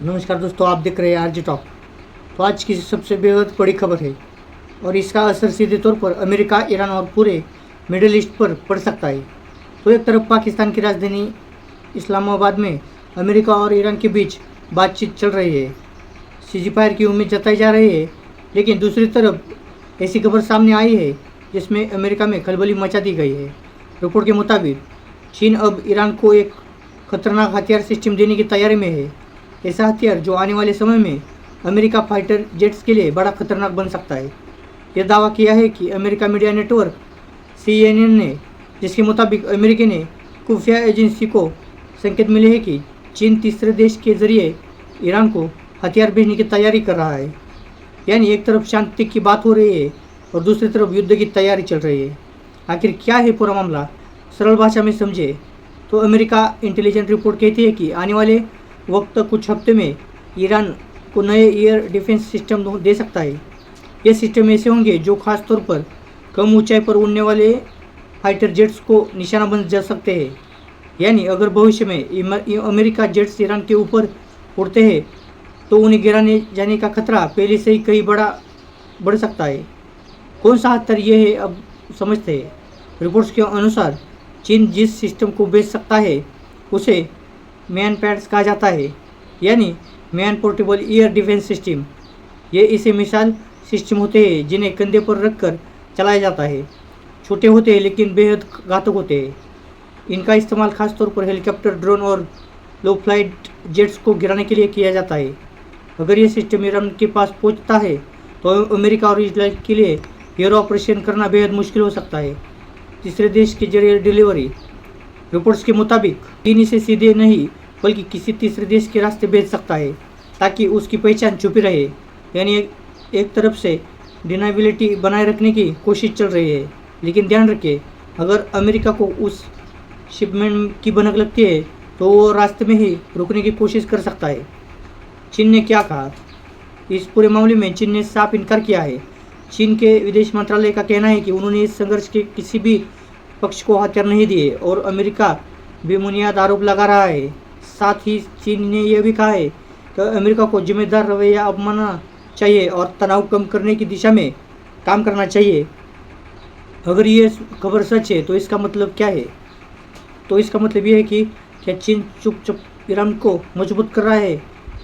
नमस्कार दोस्तों, आप देख रहे हैं आरजी टॉक। तो आज की सबसे बेहद बड़ी खबर है और इसका असर सीधे तौर पर अमेरिका, ईरान और पूरे मिडिल ईस्ट पर पड़ सकता है। तो एक तरफ पाकिस्तान की राजधानी इस्लामाबाद में अमेरिका और ईरान के बीच बातचीत चल रही है, सीज़फायर की उम्मीद जताई जा रही है। लेकिन दूसरी तरफ ऐसी खबर सामने आई है जिसमें अमेरिका में खलबली मचा दी गई है। रिपोर्ट के मुताबिक चीन अब ईरान को एक खतरनाक हथियार सिस्टम देने की तैयारी में है। ऐसा हथियार जो आने वाले समय में अमेरिका फाइटर जेट्स के लिए बड़ा खतरनाक बन सकता है। यह दावा किया है कि अमेरिका मीडिया नेटवर्क CNN ने, जिसके मुताबिक अमेरिका ने खुफिया एजेंसी को संकेत मिले हैं कि चीन तीसरे देश के जरिए ईरान को हथियार भेजने की तैयारी कर रहा है। यानी एक तरफ शांति की बात हो रही है और दूसरी तरफ युद्ध की तैयारी चल रही है। आखिर क्या है पूरा मामला, सरल भाषा में समझे तो अमेरिका इंटेलिजेंस रिपोर्ट कहती है कि आने वाले वक्त कुछ हफ्ते में ईरान को नए एयर डिफेंस सिस्टम दे सकता है। ये सिस्टम ऐसे होंगे जो खास तौर पर कम ऊंचाई पर उड़ने वाले फाइटर जेट्स को निशाना बन जा सकते हैं। यानी अगर भविष्य में अमेरिका जेट्स ईरान के ऊपर उड़ते हैं तो उन्हें गिराने जाने का खतरा पहले से ही कई बढ़ सकता है। कौन सा हथियार ये है, अब समझते हैं। रिपोर्ट्स के अनुसार चीन जिस सिस्टम को बेच सकता है उसे मैन पैड्स कहा जाता है, यानी man portable air defence system. ये इसे मिसाइल सिस्टम होते हैं जिन्हें कंधे पर रखकर चलाया जाता है। छोटे होते हैं लेकिन बेहद घातक होते हैं। इनका इस्तेमाल खासतौर पर हेलीकॉप्टर, ड्रोन और लो फ्लाइट जेट्स को गिराने के लिए किया जाता है। अगर ये सिस्टम ईरान के पास पहुंचता है तो अमेरिका और इजराइल के लिए एयर ऑपरेशन करना बेहद मुश्किल हो सकता है। तीसरे देश के जरिए डिलीवरी। रिपोर्ट्स के मुताबिक चीन इसे सीधे नहीं बल्कि किसी तीसरे देश के रास्ते भेज सकता है ताकि उसकी पहचान छुपी रहे। यानी एक तरफ से डिनाबिलिटी बनाए रखने की कोशिश चल रही है। लेकिन ध्यान रखें, अगर अमेरिका को उस शिपमेंट की भनक लगती है तो वो रास्ते में ही रुकने की कोशिश कर सकता है। चीन ने क्या कहा? इस पूरे मामले में चीन ने साफ इनकार किया है। चीन के विदेश मंत्रालय का कहना है कि उन्होंने इस संघर्ष के किसी भी पक्ष को हथियार नहीं दिए और अमेरिका बेबुनियाद आरोप लगा रहा है। साथ ही चीन ने यह भी कहा है कि अमेरिका को जिम्मेदार रवैया अपनाना चाहिए और तनाव कम करने की दिशा में काम करना चाहिए। अगर ये खबर सच है तो इसका मतलब क्या है? तो इसका मतलब ये है कि क्या चीन चुप ईरान को मजबूत कर रहा है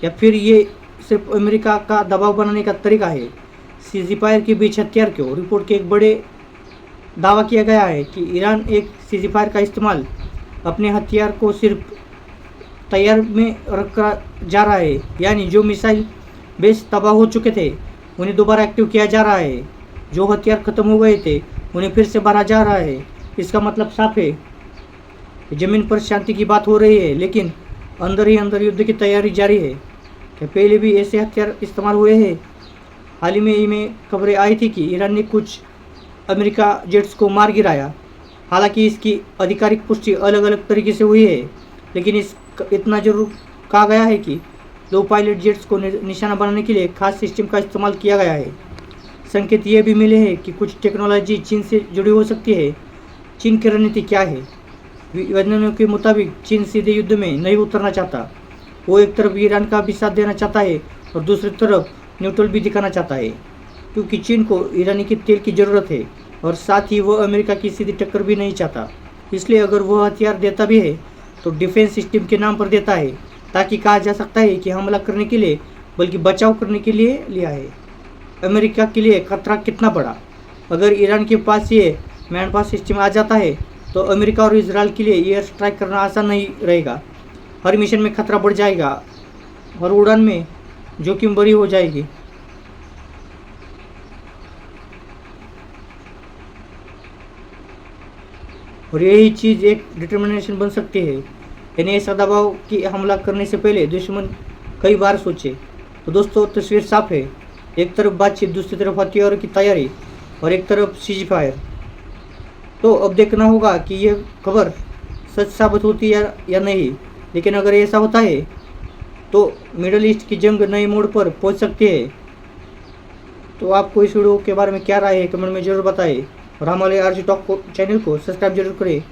या फिर ये सिर्फ अमेरिका का दबाव बनाने का तरीका है? सीज़फायर के बीच हथियार क्यों? रिपोर्ट के एक बड़े दावा किया गया है कि ईरान एक सीज़फायर का इस्तेमाल अपने हथियार को सिर्फ तैयार में रखा जा रहा है। यानी जो मिसाइल बेस तबाह हो चुके थे उन्हें दोबारा एक्टिव किया जा रहा है। जो हथियार खत्म हो गए थे उन्हें फिर से भरा जा रहा है। इसका मतलब साफ है, ज़मीन पर शांति की बात हो रही है लेकिन अंदर ही अंदर युद्ध की तैयारी जारी है। क्या पहले भी ऐसे हथियार इस्तेमाल हुए हैं? हाल ही में खबरें आई थी कि ईरान ने कुछ अमेरिका जेट्स को मार गिराया। हालांकि इसकी आधिकारिक पुष्टि अलग अलग तरीके से हुई है, लेकिन इतना जरूर कहा गया है कि लो पायलट जेट्स को निशाना बनाने के लिए खास सिस्टम का इस्तेमाल किया गया है। संकेत ये भी मिले हैं कि कुछ टेक्नोलॉजी चीन से जुड़ी हो सकती है। चीन की रणनीति क्या है? वैज्ञानिकों के मुताबिक चीन सीधे युद्ध में नहीं उतरना चाहता। वो एक तरफ ईरान का भी साथ देना चाहता है और दूसरी तरफ न्यूट्रल भी दिखाना चाहता है, क्योंकि चीन को ईरानी के तेल की ज़रूरत है और साथ ही वो अमेरिका की सीधी टक्कर भी नहीं चाहता। इसलिए अगर वो हथियार देता भी है तो डिफेंस सिस्टम के नाम पर देता है ताकि कहा जा सकता है कि हमला करने के लिए बल्कि बचाव करने के लिए लिया है। अमेरिका के लिए खतरा कितना बड़ा? अगर ईरान के पास ये मैन पास सिस्टम आ जाता है तो अमेरिका और इजराइल के लिए एयर स्ट्राइक करना आसान नहीं रहेगा। हर मिशन में खतरा बढ़ जाएगा, हर उड़ान में जोखिम बड़ी हो जाएगी। और यही चीज़ एक डिटर्मिनेशन बन सकती है, यानी ऐसा दबाव कि हमला करने से पहले दुश्मन कई बार सोचे। तो दोस्तों, तस्वीर साफ है, एक तरफ बातचीत, दूसरी तरफ हथियारों की तैयारी और एक तरफ सीज़फायर। तो अब देखना होगा कि यह खबर सच साबित होती है या नहीं। लेकिन अगर ऐसा होता है तो मिडल ईस्ट की जंग नए मोड़ पर पहुंच सकती है। तो आपको इस वीडियो के बारे में क्या राय है, कमेंट में जरूर बताएं और हमारे आरजी टॉक चैनल को सब्सक्राइब जरूर करें।